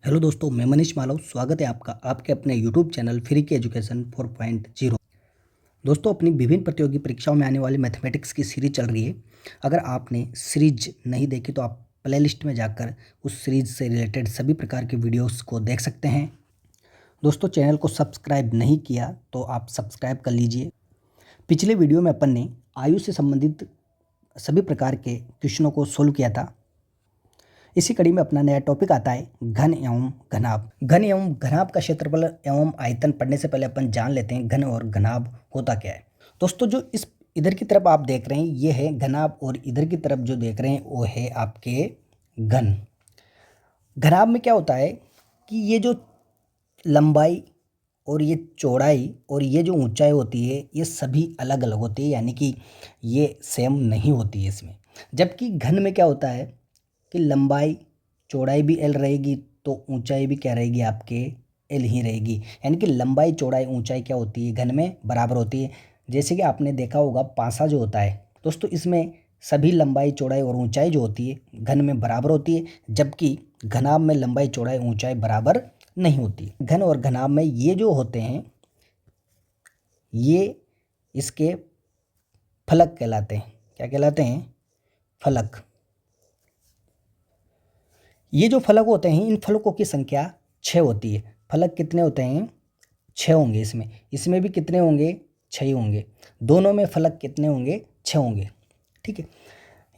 Hello दोस्तों, मैं मनीष मालव। स्वागत है आपका आपके अपने यूट्यूब चैनल फ्री की एजुकेशन 4.0। दोस्तों, अपनी विभिन्न प्रतियोगी परीक्षाओं में आने वाली मैथमेटिक्स की सीरीज चल रही है। अगर आपने सीरीज नहीं देखी तो आप प्लेलिस्ट में जाकर उस सीरीज से रिलेटेड सभी प्रकार के वीडियोस को देख सकते हैं। दोस्तों, चैनल को सब्सक्राइब नहीं किया तो आप सब्सक्राइब कर लीजिए। पिछले वीडियो में अपन ने आयु से संबंधित सभी प्रकार के क्वेश्चनों को सोल्व किया था। इसी कड़ी में अपना नया टॉपिक आता है घन एवं घनाभ। घन एवं घनाभ का क्षेत्रफल एवं आयतन पढ़ने से पहले अपन जान लेते हैं घन और घनाभ होता क्या है। दोस्तों, जो इस इधर की तरफ आप देख रहे हैं ये है घनाभ और इधर की तरफ जो देख रहे हैं वो है आपके घन। घनाभ में क्या होता है कि ये जो लंबाई और ये चौड़ाई और ये जो ऊंचाई होती है ये सभी अलग अलग होती है, यानी कि ये सेम नहीं होती है इसमें। जबकि घन में क्या होता है कि लंबाई चौड़ाई भी एल रहेगी तो ऊंचाई भी क्या रहेगी आपके एल ही रहेगी, यानी कि लंबाई चौड़ाई ऊंचाई क्या होती है घन में बराबर होती है। जैसे कि आपने देखा होगा पासा जो होता है दोस्तों, इसमें सभी लंबाई चौड़ाई और ऊंचाई जो होती है घन में बराबर होती है, जबकि घनाभ में लंबाई चौड़ाई ऊंचाई बराबर नहीं होती। घन और घनाभ में ये जो होते हैं ये इसके फलक कहलाते हैं। क्या कहलाते हैं? फलक। ये जो फलक होते हैं इन फलकों की संख्या 6 होती है। फलक कितने होते हैं? 6 होंगे। इसमें भी कितने होंगे? 6 ही होंगे। दोनों में फलक कितने होंगे? 6 होंगे। ठीक है,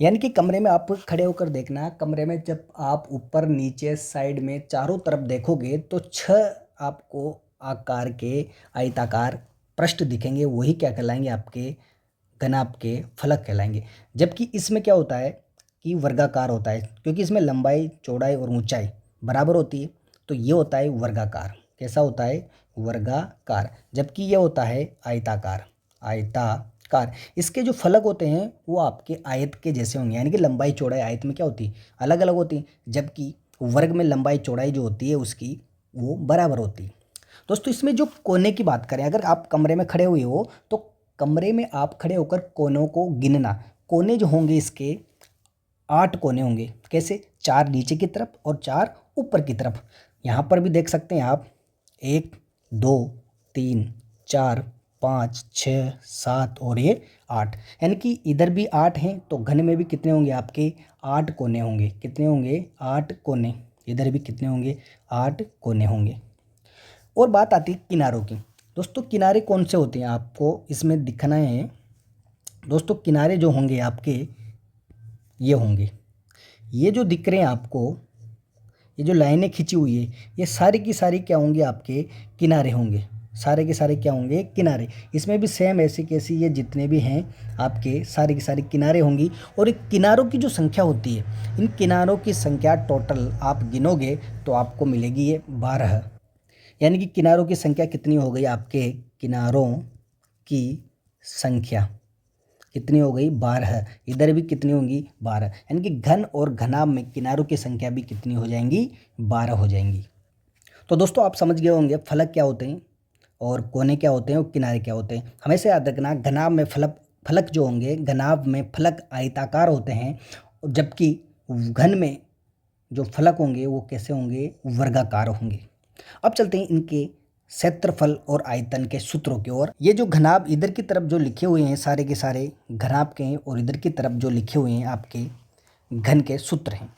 यानी कि कमरे में आप खड़े होकर देखना, कमरे में जब आप ऊपर नीचे साइड में चारों तरफ देखोगे तो 6 आपको आकार के आयताकार पृष्ठ दिखेंगे। वही क्या कहलाएंगे? आपके घनाभ के फलक कहलाएंगे। जबकि इसमें क्या होता है कि वर्गाकार होता है, क्योंकि इसमें लंबाई चौड़ाई और ऊंचाई बराबर होती है, तो ये होता है वर्गाकार। कैसा होता है? वर्गाकार। जबकि ये होता है आयताकार। आयताकार। इसके जो फलक होते हैं वो आपके आयत के जैसे होंगे, यानी कि लंबाई चौड़ाई आयत में क्या होती है? अलग अलग होती है, जबकि वर्ग में लंबाई चौड़ाई जो होती है उसकी वो बराबर होती है। दोस्तों, इसमें जो कोने की बात करें, अगर आप कमरे में खड़े हुए हो तो कमरे में आप खड़े होकर कोनों को गिनना। कोने जो होंगे इसके 8 कोने होंगे। कैसे? 4 नीचे की तरफ और 4 ऊपर की तरफ। यहाँ पर भी देख सकते हैं आप 1 2 3 4 5 6 7 और ये 8, यानी कि इधर भी 8 हैं। तो घन में भी कितने होंगे? आपके 8 कोने होंगे। कितने होंगे? 8 कोने। इधर भी कितने होंगे? 8 कोने होंगे। और बात आती है किनारों की। दोस्तों, किनारे कौन से होते हैं आपको इसमें दिखना है। दोस्तों, किनारे जो होंगे आपके ये होंगे, ये जो दिख रहे हैं आपको, ये जो लाइनें खिंची हुई है ये सारी की सारी क्या होंगे? आपके किनारे होंगे। सारे के सारे क्या होंगे? किनारे। इसमें भी सेम ऐसी कैसी ये जितने भी हैं आपके सारे के सारे किनारे होंगी। और एक किनारों की जो संख्या होती है, इन किनारों की संख्या टोटल आप गिनोगे तो आपको मिलेगी ये 12। यानी कि किनारों की संख्या कितनी हो गई? आपके किनारों की संख्या कितनी हो गई? 12। इधर भी कितनी होंगी? 12। यानी कि घन और घनाभ में किनारों की संख्या भी कितनी हो जाएंगी? 12 हो जाएंगी। तो दोस्तों, आप समझ गए होंगे फलक क्या होते हैं और कोने क्या होते हैं और किनारे क्या होते हैं। हमेशा याद रखना, घनाभ में फलक जो होंगे, घनाभ में फलक आयताकार होते हैं, जबकि घन में जो फलक होंगे वो कैसे होंगे? वर्गाकार होंगे। अब चलते हैं इनके क्षेत्रफल और आयतन के सूत्रों की ओर। ये जो घनाभ इधर की तरफ जो लिखे हुए हैं सारे के सारे घनाभ के हैं, और इधर की तरफ जो लिखे हुए हैं आपके घन के सूत्र हैं।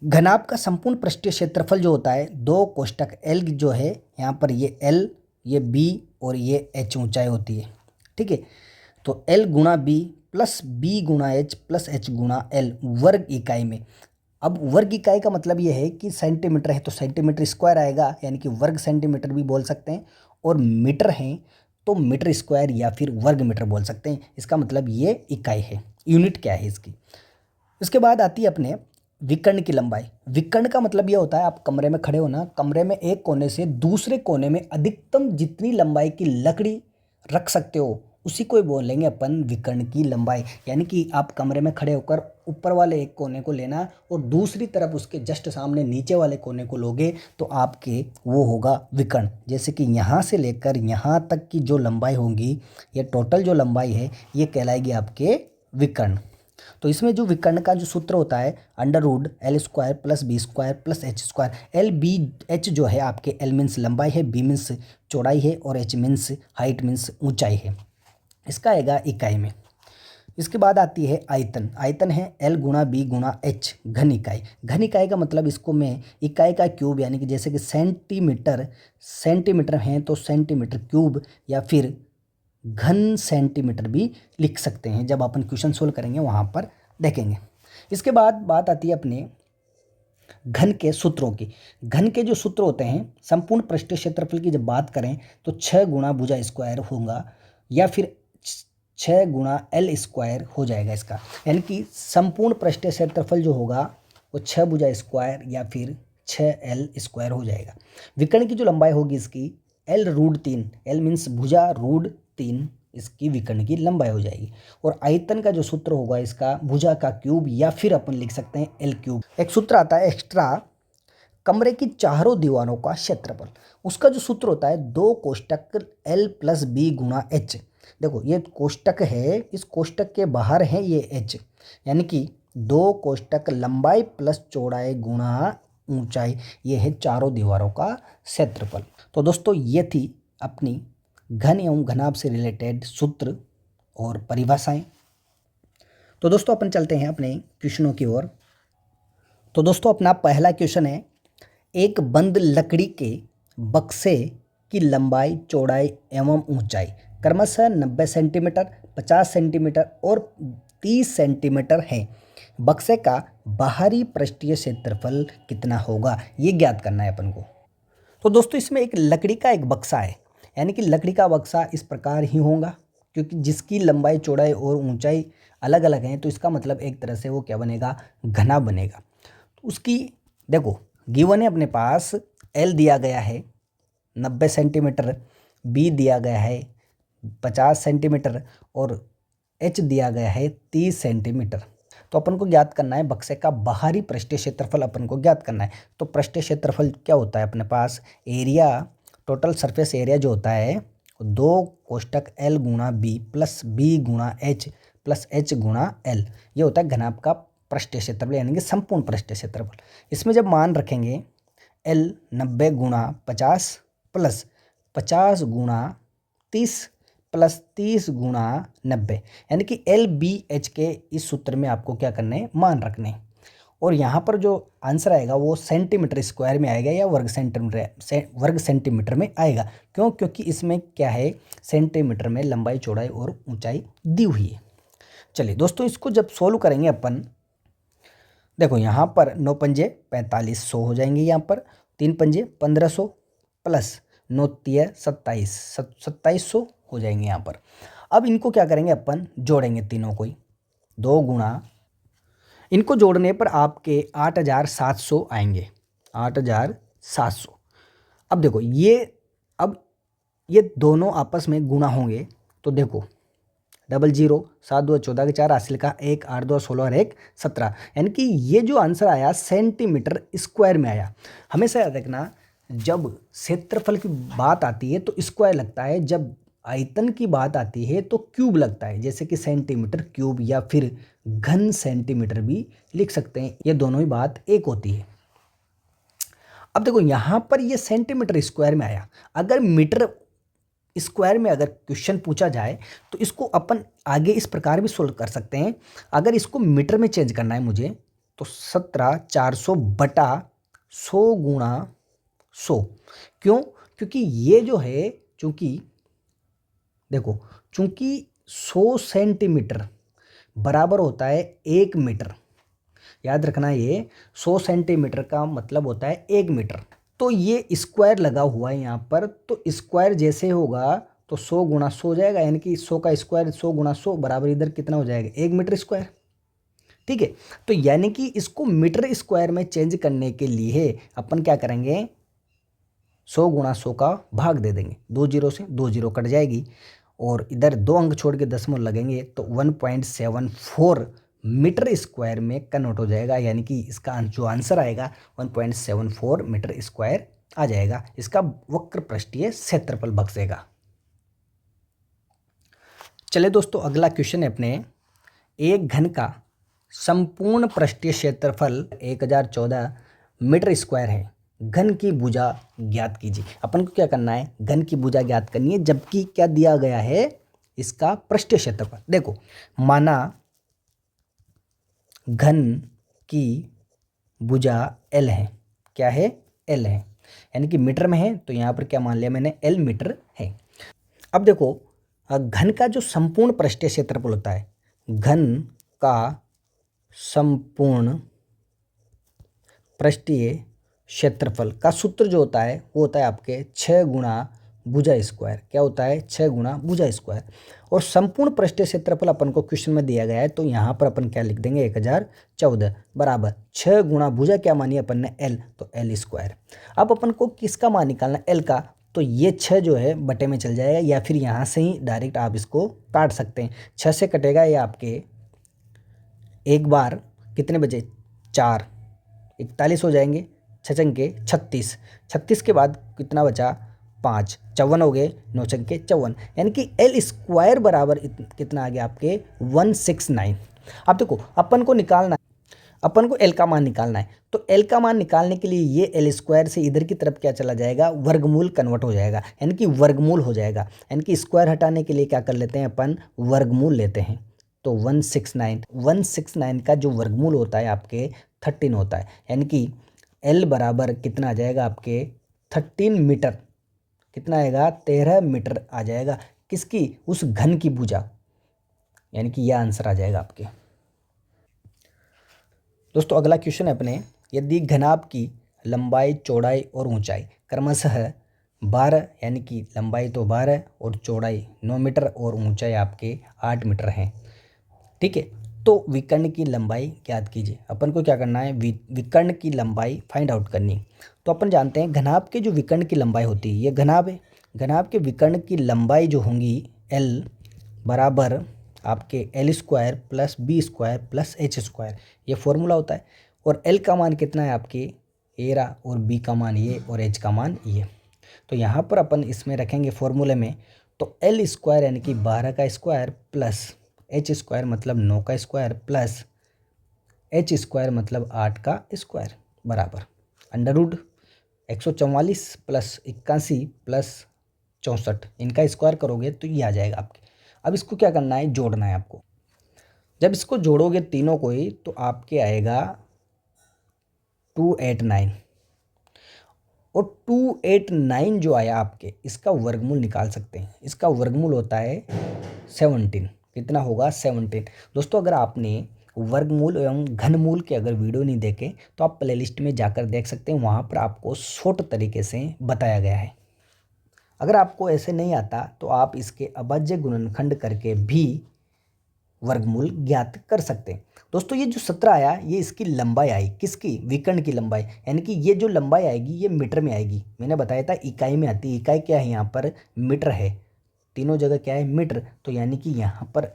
घनाभ का संपूर्ण पृष्ठीय क्षेत्रफल जो होता है 2 कोष्टक एल जो है, यहाँ पर ये एल, ये बी और ये एच ऊंचाई होती है। ठीक है, तो एल गुणा बी प्लस बी गुणा एच प्लस एच गुणा एल वर्ग इकाई में। अब वर्ग इकाई का मतलब ये है कि सेंटीमीटर है तो सेंटीमीटर स्क्वायर आएगा, यानी कि वर्ग सेंटीमीटर भी बोल सकते हैं, और मीटर हैं तो मीटर स्क्वायर या फिर वर्ग मीटर बोल सकते हैं। इसका मतलब ये इकाई है। यूनिट क्या है इसकी? इसके बाद आती है अपने विकर्ण की लंबाई। विकर्ण का मतलब ये होता है, आप कमरे में खड़े हो ना, कमरे में एक कोने से दूसरे कोने में अधिकतम जितनी लंबाई की लकड़ी रख सकते हो उसी को ही बोलेंगे अपन विकर्ण की लंबाई। यानी कि आप कमरे में खड़े होकर ऊपर वाले एक कोने को लेना और दूसरी तरफ उसके जस्ट सामने नीचे वाले कोने को लोगे तो आपके वो होगा विकर्ण। जैसे कि यहाँ से लेकर यहाँ तक की जो लंबाई होगी, ये टोटल जो लंबाई है ये कहलाएगी आपके विकर्ण। तो इसमें जो विकर्ण का जो सूत्र होता है √L² + B² + H²। L B H जो है आपके L मीन्स लंबाई है, B मीन्स चौड़ाई है और H मीन्स हाइट मीन्स ऊंचाई है। इसका आएगा इकाई में। इसके बाद आती है आयतन। आयतन है L × B × H घन इकाई। घन इकाई का मतलब इसको मैं इकाई का क्यूब यानी कि जैसे कि सेंटीमीटर हैं तो सेंटीमीटर क्यूब या फिर घन सेंटीमीटर भी लिख सकते हैं। जब अपन क्वेश्चन सोल्व करेंगे वहाँ पर देखेंगे। इसके बाद बात आती है अपने घन के सूत्रों की। घन के जो सूत्र होते हैं, संपूर्ण पृष्ठीय क्षेत्रफल की जब बात करें तो 6 × भुजा स्क्वायर होगा या फिर 6 × L² हो जाएगा इसका, यानी कि संपूर्ण पृष्ठीय क्षेत्रफल जो होगा वो 6 भुजा स्क्वायर या फिर 6L² हो जाएगा। विकर्ण की जो लंबाई होगी इसकी L√3, L मीन्स भुजा √3 इसकी विकर्ण की लंबाई हो जाएगी। और आयतन का जो सूत्र होगा इसका भुजा का क्यूब या फिर अपन लिख सकते हैं L³। एक सूत्र आता है एक्स्ट्रा, कमरे की चारों दीवारों का क्षेत्रफल। उसका जो सूत्र होता है 2 कोष्टक L + B × H। देखो ये कोष्टक है, इस कोष्टक के बाहर है ये H, यानी कि 2 कोष्टक लंबाई प्लस चौड़ाई गुणा ऊंचाई, ये है चारों दीवारों का क्षेत्रफल। तो दोस्तों ये थी अपनी घन एवं घनाभ से रिलेटेड सूत्र और परिभाषाएं। तो दोस्तों अपन चलते हैं अपने क्वेश्चनों की ओर। तो दोस्तों अपना पहला क्वेश्चन है, एक बंद लकड़ी के बक्से की लंबाई चौड़ाई एवं ऊंचाई क्रमशः 90 सेंटीमीटर, 50 सेंटीमीटर और 30 सेंटीमीटर है। बक्से का बाहरी पृष्ठीय क्षेत्रफल कितना होगा, ये ज्ञात करना है अपन को। तो दोस्तों इसमें एक लकड़ी का एक बक्सा है, यानी कि लकड़ी का बक्सा इस प्रकार ही होगा, क्योंकि जिसकी लंबाई चौड़ाई और ऊंचाई अलग अलग हैं तो इसका मतलब एक तरह से वो क्या बनेगा, घना बनेगा। तो उसकी देखो गिवन है अपने पास, L दिया गया है 90 सेंटीमीटर, B दिया गया है 50 सेंटीमीटर और H दिया गया है 30 सेंटीमीटर। तो अपन को ज्ञात करना है बक्से का बाहरी पृष्ठीय क्षेत्रफल, अपन को ज्ञात करना है। तो पृष्ठीय क्षेत्रफल क्या होता है अपने पास, एरिया, टोटल सरफेस एरिया जो होता है 2 कोष्टक L × B + B × H + H × L, ये होता है घनाभ का पृष्ठीय क्षेत्रफल यानी कि संपूर्ण पृष्ठीय क्षेत्रफल। इसमें जब मान रखेंगे L 90 × 50 + 50 × 30 + 30 × 90, यानी कि LBH के इस सूत्र में आपको क्या करना है, मान रखने। और यहाँ पर जो आंसर आएगा वो सेंटीमीटर स्क्वायर में आएगा या वर्ग सेंटीमीटर में आएगा। क्यों, क्योंकि इसमें क्या है, सेंटीमीटर में लंबाई चौड़ाई और ऊंचाई दी हुई है। चलिए दोस्तों इसको जब सोल्व करेंगे अपन, देखो यहाँ पर 9 पंजे 4500 हो जाएंगे, यहाँ पर 3 पंजे 1500 प्लस 9 तिया 2700 हो जाएंगे यहाँ पर। अब इनको क्या करेंगे अपन, जोड़ेंगे तीनों को ही, 2 गुणा, इनको जोड़ने पर आपके 8700 आएंगे, 8700। अब देखो अब ये दोनों आपस में गुणा होंगे तो देखो 00 7 2 14 के 4 हासिल का 1 8 2 16 और 1 17, यानी कि ये जो आंसर आया सेंटीमीटर स्क्वायर में आया। हमेशा याद रखना जब क्षेत्रफल की बात आती है तो स्क्वायर लगता है, जब आयतन की बात आती है तो क्यूब लगता है, जैसे कि सेंटीमीटर क्यूब या फिर घन सेंटीमीटर भी लिख सकते हैं, ये दोनों ही बात एक होती है। अब देखो यहाँ पर ये सेंटीमीटर स्क्वायर में आया, अगर मीटर स्क्वायर में अगर क्वेश्चन पूछा जाए तो इसको अपन आगे इस प्रकार भी सोल्व कर सकते हैं। अगर इसको मीटर में चेंज करना है मुझे तो 17400 बटा 100 गुणा 100। क्यों, क्योंकि ये जो है चूंकि देखो चूंकि 100 सेंटीमीटर बराबर होता है 1 मीटर, याद रखना ये 100 सेंटीमीटर का मतलब होता है 1 मीटर। तो ये स्क्वायर लगा हुआ है यहाँ पर, तो स्क्वायर जैसे होगा तो 100 गुणा 100 हो जाएगा, यानी कि 100 का स्क्वायर 100 गुणा 100 बराबर इधर कितना हो जाएगा, 1 मीटर स्क्वायर। ठीक है, तो यानी कि इसको मीटर स्क्वायर में चेंज करने के लिए अपन क्या करेंगे, 100 गुणा 100 का भाग दे देंगे, 2 जीरो से 2 जीरो कट जाएगी और इधर 2 अंक छोड़ के दशमलव लगेंगे तो 1.74 मीटर स्क्वायर में कन्वर्ट हो जाएगा, यानी कि इसका जो आंसर आएगा 1.74 मीटर स्क्वायर आ जाएगा। इसका वक्र पृष्ठीय क्षेत्रफल बक्सेगा। चले दोस्तों अगला क्वेश्चन है अपने, एक घन का संपूर्ण पृष्ठीय क्षेत्रफल 1014 मीटर स्क्वायर है। घन की भुजा ज्ञात कीजिए। अपन को क्या करना है, घन की भुजा ज्ञात करनी है, जबकि क्या दिया गया है, इसका पृष्ठीय क्षेत्रफल। देखो माना घन की भुजा L है, क्या है, L है, यानी कि मीटर में है, तो यहाँ पर क्या मान लिया मैंने, L मीटर है। अब देखो घन का जो संपूर्ण पृष्ठीय क्षेत्रफल होता है, घन का संपूर्ण पृष्ठीय क्षेत्रफल का सूत्र जो होता है वो होता है आपके 6 गुणा भुजा स्क्वायर। क्या होता है, 6 गुणा भुजा स्क्वायर। और संपूर्ण पृष्ठीय क्षेत्रफल अपन को क्वेश्चन में दिया गया है, तो यहाँ पर अपन क्या लिख देंगे, 1014 बराबर 6 गुणा भुजा क्या मानी अपन ने, L, तो L स्क्वायर। अब अपन को किसका मान निकालना, L का, तो ये 6 जो है बटे में चल जाएगा, या फिर यहाँ से ही डायरेक्ट आप इसको काट सकते हैं। 6 से कटेगा ये आपके एक बार कितने बचे, 4, 41 हो जाएंगे, 6 चंके 36, 36 के बाद कितना बचा, 5, 54 हो गए, 9 चंके 54, यानी कि L स्क्वायर बराबर कितना आ गया आपके 169। अब देखो अपन को निकालना है, अपन को L का मान निकालना है, तो L का मान निकालने के लिए ये L स्क्वायर से इधर की तरफ क्या चला जाएगा, वर्गमूल कन्वर्ट हो जाएगा, यानी कि वर्गमूल हो जाएगा, यानी कि स्क्वायर हटाने के लिए क्या कर लेते हैं अपन, वर्गमूल लेते हैं। तो 169 का जो वर्गमूल होता है आपके 13 होता है, यानी कि L बराबर कितना आ जाएगा आपके 13 मीटर, कितना आएगा, 13 मीटर आ जाएगा, किसकी, उस घन की भुजा, यानी कि यह आंसर आ जाएगा आपके। दोस्तों अगला क्वेश्चन है अपने, यदि घनाभ की लंबाई, चौड़ाई और ऊंचाई क्रमशः 12, यानी कि लंबाई तो 12 और चौड़ाई 9 मीटर और ऊंचाई आपके 8 मीटर है, ठीक है, तो विकर्ण की लंबाई ज्ञात कीजिए। अपन को क्या करना है, विकर्ण की लंबाई फाइंड आउट करनी। तो अपन जानते हैं घनाभ के जो विकर्ण की लंबाई होती है, ये घनाभ है, घनाभ के विकर्ण की लंबाई जो होंगी L बराबर आपके L square plus B square plus H square, ये फॉर्मूला होता है। और L का मान कितना है आपके 13 और B का मान ये और H का मान ये। तो यहाँ पर अपन इसमें रखेंगे फॉर्मूले में, तो L स्क्वायर यानी कि 12 का स्क्वायर प्लस H स्क्वायर मतलब 9 का स्क्वायर प्लस H स्क्वायर मतलब 8 का स्क्वायर बराबर अंडर रूट 144 प्लस 81 प्लस 64, इनका स्क्वायर करोगे तो ये आ जाएगा आपके। अब इसको क्या करना है, जोड़ना है आपको। जब इसको जोड़ोगे तीनों को ही, तो आपके आएगा 289, और 289 जो आया आपके, इसका वर्गमूल निकाल सकते हैं। इसका वर्गमूल होता है 17, कितना होगा, 17। दोस्तों अगर आपने वर्गमूल एवं घनमूल के अगर वीडियो नहीं देखे, तो आप प्लेलिस्ट में जाकर देख सकते हैं, वहाँ पर आपको शॉर्ट तरीके से बताया गया है। अगर आपको ऐसे नहीं आता, तो आप इसके अभाज्य गुणनखंड करके भी वर्गमूल ज्ञात कर सकते हैं। दोस्तों ये जो 17 आया, ये इसकी लंबाई आई, किसकी, विकर्ण की लंबाई, यानी कि ये जो लंबाई आएगी ये मीटर में आएगी। मैंने बताया था इकाई में आती है, इकाई क्या है यहाँ पर, मीटर है, तीनों जगह क्या है, मीटर, तो यानी कि यहाँ पर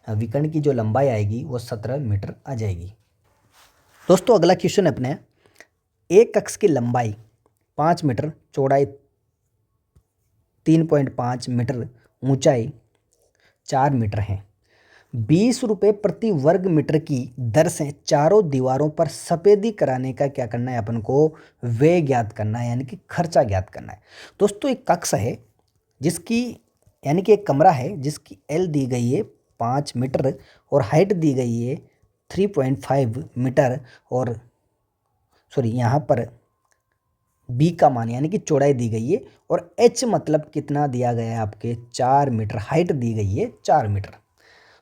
विकर्ण की जो लंबाई आएगी वो 17 मीटर आ जाएगी। दोस्तों अगला क्वेश्चन है अपने, एक कक्ष की लंबाई 5 मीटर, चौड़ाई 3.5 मीटर, ऊंचाई 4 मीटर है। 20 रुपये प्रति वर्ग मीटर की दर से चारों दीवारों पर सफेदी कराने का क्या करना है अपन को, व्यय ज्ञात करना है, यानी कि खर्चा ज्ञात करना है। दोस्तों एक कक्ष है जिसकी, यानी कि एक कमरा है जिसकी L दी गई है 5 मीटर और हाइट दी गई है 3.5 मीटर, और सॉरी यहाँ पर B का मान यानी कि चौड़ाई दी गई है, और H मतलब कितना दिया गया है आपके 4 मीटर, हाइट दी गई है 4 मीटर।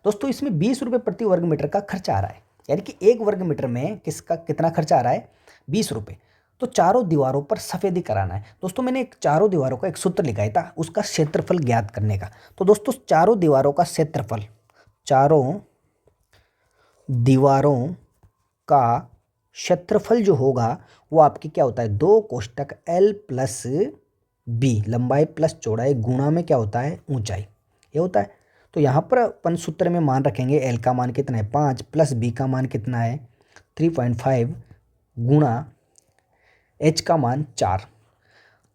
दोस्तों इसमें 20 रुपये प्रति वर्ग मीटर का खर्चा आ रहा है, यानी कि एक वर्ग मीटर में किसका कितना खर्चा आ रहा है, 20 रुपये। तो चारों दीवारों पर सफ़ेदी कराना है। दोस्तों मैंने एक चारों दीवारों का एक सूत्र लिखाया था, उसका क्षेत्रफल ज्ञात करने का। तो दोस्तों चारों दीवारों का क्षेत्रफल, चारों दीवारों का क्षेत्रफल जो होगा वो आपकी क्या होता है, 2 कोष्टक L प्लस B, लंबाई प्लस चौड़ाई गुणा में क्या होता है, ऊंचाई, ये होता है। तो यहाँ पर अपन सूत्र में मान रखेंगे, L का मान कितना है 5 प्लस B का मान कितना है 3.5 गुणा H का मान 4।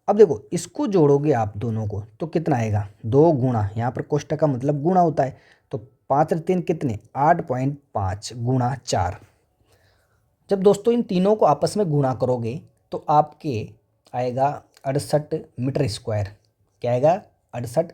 अब देखो इसको जोड़ोगे आप दोनों को तो कितना आएगा, 2 गुणा, यहाँ पर कोष्टक का मतलब गुणा होता है, तो 5 और 3 कितने 8.5 गुणा 4। जब दोस्तों इन तीनों को आपस में गुणा करोगे तो आपके आएगा 68 मीटर स्क्वायर। क्या आएगा 68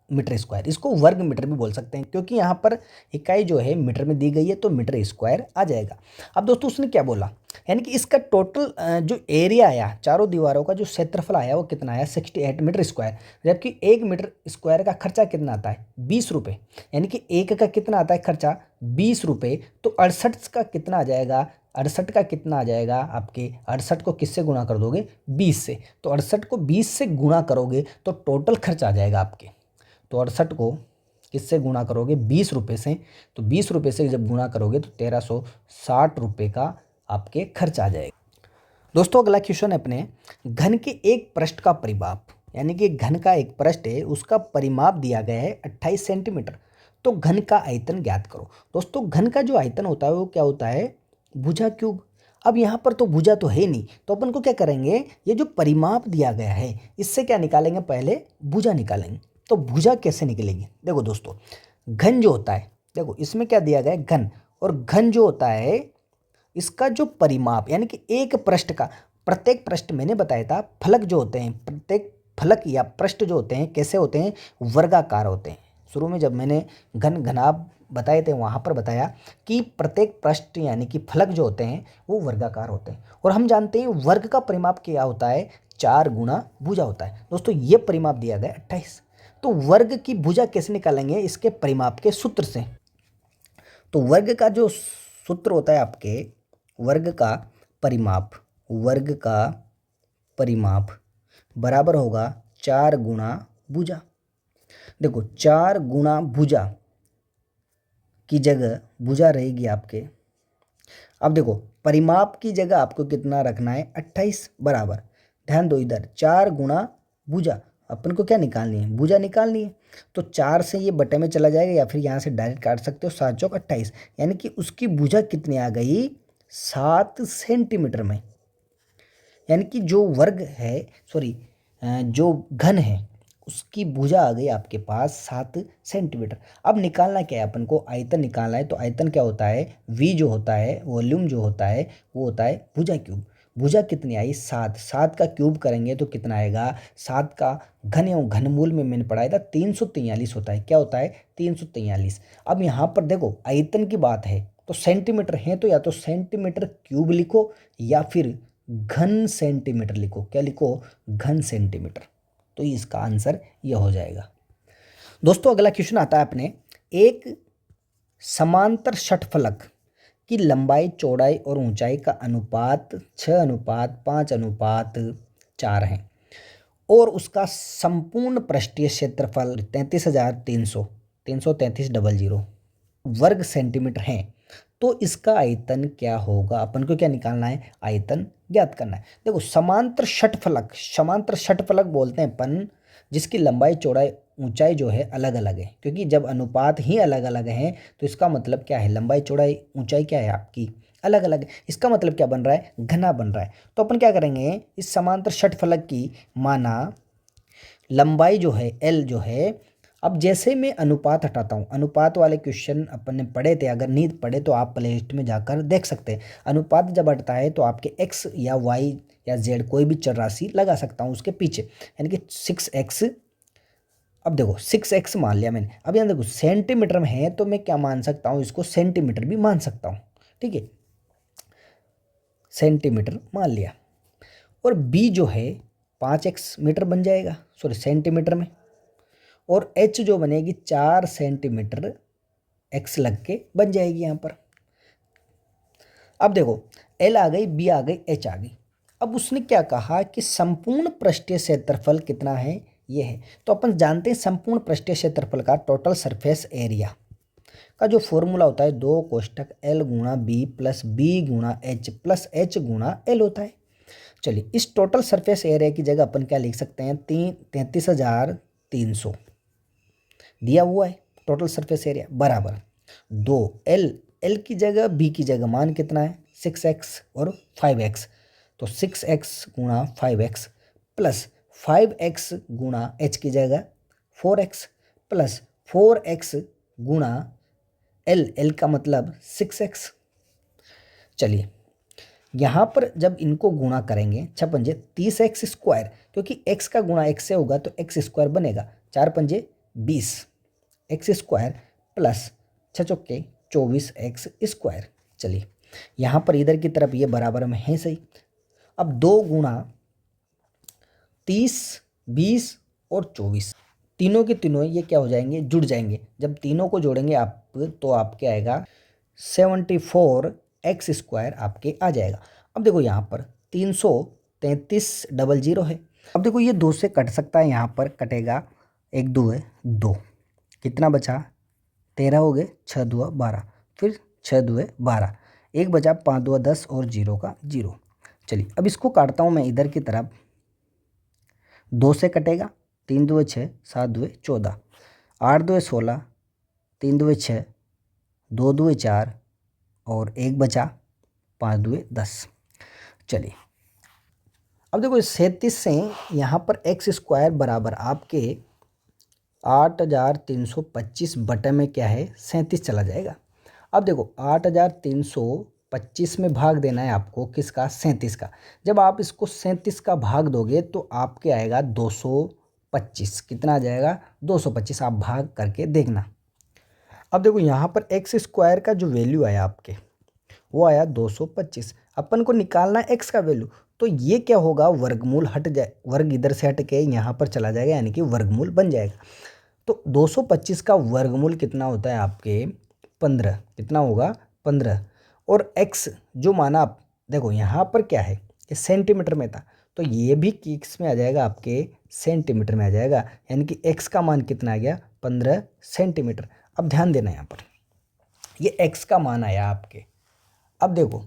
मीटर स्क्वायर। इसको वर्ग मीटर भी बोल सकते हैं क्योंकि यहाँ पर इकाई जो है मीटर में दी गई है तो मीटर स्क्वायर आ जाएगा। अब दोस्तों उसने क्या बोला, यानी कि इसका टोटल जो एरिया आया चारों दीवारों का जो क्षेत्रफल आया वो कितना आया 68 मीटर स्क्वायर। जबकि 1 मीटर स्क्वायर का खर्चा कितना आता है 20 रुपये, यानी कि एक का कितना आता है खर्चा 20 रुपये। तो 68 का कितना आ जाएगा 68 का कितना आ जाएगा आपके 68 को किससे गुणा कर दोगे 20 से। तो 68 को 20 से गुणा करोगे तो टोटल खर्च आ जाएगा आपके। तो 68 को किससे गुणा करोगे 20 रुपये से, तो 20 रुपये से जब गुणा करोगे तो 1360 रुपये का आपके खर्च आ जाएगा। दोस्तों अगला क्वेश्चन है अपने घन के एक पृष्ठ का परिमाप, यानी कि घन का एक पृष्ठ है उसका परिमाप दिया गया है 28 सेंटीमीटर। तो घन का आयतन ज्ञात करो। दोस्तों घन का जो आयतन होता है वो क्या होता है भुजा क्यूब। अब यहाँ पर तो भुजा तो है नहीं, तो अपन को क्या करेंगे ये जो परिमाप दिया गया है इससे क्या निकालेंगे पहले भुजा निकालेंगे। तो भुजा कैसे निकलेगी, देखो दोस्तों घन जो होता है, देखो इसमें क्या दिया गया है घन, और घन जो होता है इसका जो परिमाप यानी कि एक पृष्ठ का, प्रत्येक पृष्ठ मैंने बताया था फलक जो होते हैं, प्रत्येक फलक या पृष्ठ जो होते हैं कैसे होते हैं वर्गाकार होते हैं। शुरू में जब मैंने घन घनाभ बताए थे वहाँ पर बताया कि प्रत्येक पृष्ठ यानी कि फलक जो होते हैं वो वर्गाकार होते हैं। और हम जानते हैं वर्ग का परिमाप क्या होता है 4 गुना भुजा होता है। दोस्तों ये परिमाप दिया गया 28। तो वर्ग की भुजा कैसे निकालेंगे इसके परिमाप के सूत्र से। तो वर्ग का जो सूत्र होता है आपके वर्ग का परिमाप बराबर होगा 4 गुणा भुजा। देखो 4 गुणा भुजा की जगह भुजा रहेगी आपके, अब देखो परिमाप की जगह आपको कितना रखना है 28 बराबर, ध्यान दो इधर 4 गुणा भुजा, अपन को क्या निकालनी है भुजा निकालनी है। तो 4 से ये बटे में चला जाएगा या फिर यहाँ से डायरेक्ट काट सकते हो 7 चौक 28, यानी कि उसकी भुजा कितनी आ गई 7 सेंटीमीटर में। यानी कि जो वर्ग है जो घन है उसकी भुजा आ गई आपके पास 7 सेंटीमीटर। अब निकालना क्या है अपन को आयतन निकालना है। तो आयतन क्या होता है v जो होता है वॉल्यूम जो होता है वो होता है भुजा क्यूब। भुजा कितनी आई 7, 7 का क्यूब करेंगे तो कितना आएगा 7 का घन एवं घनमूल में मैंने पढ़ाया था 343 होता है। क्या होता है 343। अब यहाँ पर देखो आयतन की बात है तो सेंटीमीटर है तो या तो सेंटीमीटर क्यूब लिखो या फिर घन सेंटीमीटर लिखो। क्या लिखो घन सेंटीमीटर। तो इसका आंसर यह हो जाएगा। दोस्तों अगला क्वेश्चन आता है अपने एक समांतर षटफलक की लंबाई चौड़ाई और ऊंचाई का अनुपात 6:5:4 है और उसका संपूर्ण पृष्ठीय क्षेत्रफल 33,333 वर्ग सेंटीमीटर है। तो इसका आयतन क्या होगा, अपन को क्या निकालना है आयतन ज्ञात करना है। देखो समांतर षटफलक बोलते हैं अपन जिसकी लंबाई चौड़ाई ऊंचाई जो है अलग अलग है, क्योंकि जब अनुपात ही अलग अलग हैं तो इसका मतलब क्या है लंबाई चौड़ाई ऊंचाई क्या है आपकी अलग अलग है। इसका मतलब क्या बन रहा है घना बन रहा है। तो अपन क्या करेंगे इस समांतर षटफलक की माना लंबाई जो है एल जो है, अब जैसे मैं अनुपात हटाता हूँ, अनुपात वाले क्वेश्चन अपन ने पढ़े थे, अगर नहीं पढ़े तो आप प्ले लिस्ट में जाकर देख सकते हैं। अनुपात जब हटता है तो आपके x या y या z कोई भी चर राशि लगा सकता हूँ उसके पीछे, यानी कि 6x। अब देखो 6x मान लिया मैंने। अब यहाँ देखो सेंटीमीटर में है तो मैं क्या मान सकता हूँ इसको सेंटीमीटर भी मान सकता हूँ, ठीक है सेंटीमीटर मान लिया। और b जो है 5x मीटर बन जाएगा सेंटीमीटर में, और h जो बनेगी 4 सेंटीमीटर x लग के बन जाएगी यहाँ पर। अब देखो l आ गई b आ गई h आ गई। अब उसने क्या कहा कि संपूर्ण पृष्ठीय क्षेत्रफल कितना है ये है। तो अपन जानते हैं संपूर्ण पृष्ठीय क्षेत्रफल का टोटल सरफेस एरिया का जो फॉर्मूला होता है 2 कोष्टक l गुणा b प्लस b गुणा h प्लस h गुणा l होता है। चलिए इस टोटल सरफेस एरिया की जगह अपन क्या लिख सकते हैं 33,300 दिया हुआ है टोटल सरफेस एरिया बराबर 2 l की जगह b की जगह मान कितना है 6x और 5x। तो 6x गुणा 5x प्लस 5x गुणा h की जगह 4x प्लस 4x गुणा एल का मतलब 6x। चलिए यहाँ पर जब इनको गुणा करेंगे 6×5 30x², क्योंकि x का गुणा x से होगा तो x² बनेगा। 4×5 20x² प्लस 6×6 = 24x²। चलिए यहाँ पर इधर की तरफ ये बराबर में है सही। अब 2 गुणा 30 20 और 24, तीनों के तीनों ये क्या हो जाएंगे, जुड़ जाएंगे। जब तीनों को जोड़ेंगे आप तो आपके आएगा 74x² आपके आ जाएगा। अब देखो यहाँ पर 333 00 है। अब देखो ये 2 से कट सकता है, यहाँ पर कटेगा 1 2 है 2, कितना बचा 13 हो गए, 6 2 12, फिर 6 2 12, 1 बचा, 5 2 10 और 0 का 0। चलिए अब इसको काटता हूँ मैं इधर की तरफ। 2 से कटेगा, 3 2 6, 7 2 14, 8 2 16, 3 2 6, 2 2 4 और 1 बचा, 5 2 10। चलिए अब देखो 37 से यहाँ पर x² बराबर आपके 8325 बटे में क्या है 37 चला जाएगा। अब देखो 8325 में भाग देना है आपको, किसका 37 का। जब आप इसको 37 का भाग दोगे तो आपके आएगा 225। कितना आ जाएगा 225, आप भाग करके देखना। अब देखो यहाँ पर x² का जो वैल्यू आया आपके वो आया 225। अपन को निकालना है x का वैल्यू, तो ये क्या होगा वर्गमूल हट जाए, वर्ग इधर से हट के यहाँ पर चला जाएगा, यानी कि वर्गमूल बन जाएगा। तो 225 का वर्गमूल कितना होता है आपके 15, कितना होगा 15। और x जो माना आप देखो यहाँ पर क्या है ये सेंटीमीटर में था, तो ये भी किस में आ जाएगा आपके सेंटीमीटर में आ जाएगा, यानी कि x का मान कितना आ गया 15 सेंटीमीटर। अब ध्यान देना यहाँ पर ये x का मान आया आपके। अब देखो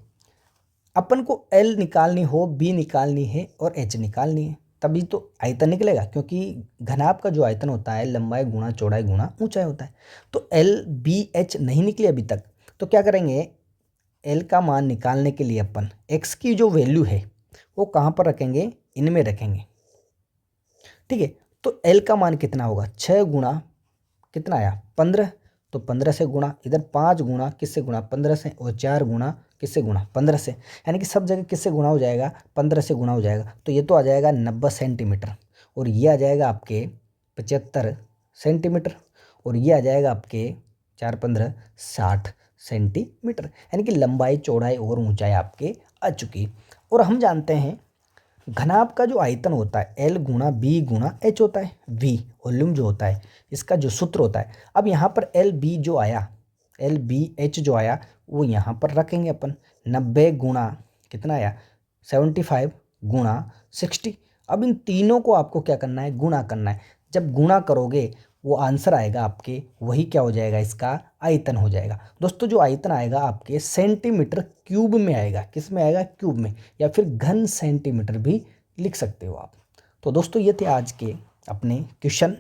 अपन को L निकालनी हो, B निकालनी है और H निकालनी है, तभी तो आयतन निकलेगा, क्योंकि घनाभ का जो आयतन होता है लंबाई गुणा चौड़ाई गुणा ऊंचाई होता है। तो L B H नहीं निकली अभी तक, तो क्या करेंगे L का मान निकालने के लिए अपन x की जो वैल्यू है वो कहाँ पर रखेंगे, इनमें रखेंगे, ठीक है। तो L का मान कितना होगा 6 गुणा कितना आया 15, तो 15 से गुणा, इधर 5 गुणा किससे गुणा 15 से, और 4 गुणा किससे गुणा 15 से, यानी कि सब जगह किससे गुणा हो जाएगा 15 से गुणा हो जाएगा। तो ये तो आ जाएगा 90 सेंटीमीटर, और ये आ जाएगा आपके 75 सेंटीमीटर, और ये आ जाएगा आपके 4 15 60 सेंटीमीटर, यानी कि लंबाई चौड़ाई और ऊंचाई आपके आ चुकी। और हम जानते हैं घनाभ का जो आयतन होता है L गुणा B गुणा H होता है, V वॉल्यूम जो होता है इसका जो सूत्र होता है। अब यहाँ पर LB जो आया, LBH जो आया वो यहाँ पर रखेंगे अपन। 90 गुणा कितना आया 75 गुणा 60। अब इन तीनों को आपको क्या करना है गुणा करना है। जब गुणा करोगे वो आंसर आएगा आपके, वही क्या हो जाएगा इसका आयतन हो जाएगा। दोस्तों जो आयतन आएगा आपके सेंटीमीटर क्यूब में आएगा, किस में आएगा क्यूब में, या फिर घन सेंटीमीटर भी लिख सकते हो आप। तो दोस्तों ये थे आज के अपने क्वेश्चन।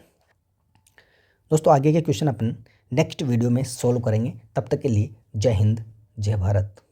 दोस्तों आगे के क्वेश्चन अपन नेक्स्ट वीडियो में सोल्व करेंगे। तब तक के लिए जय हिंद जय भारत।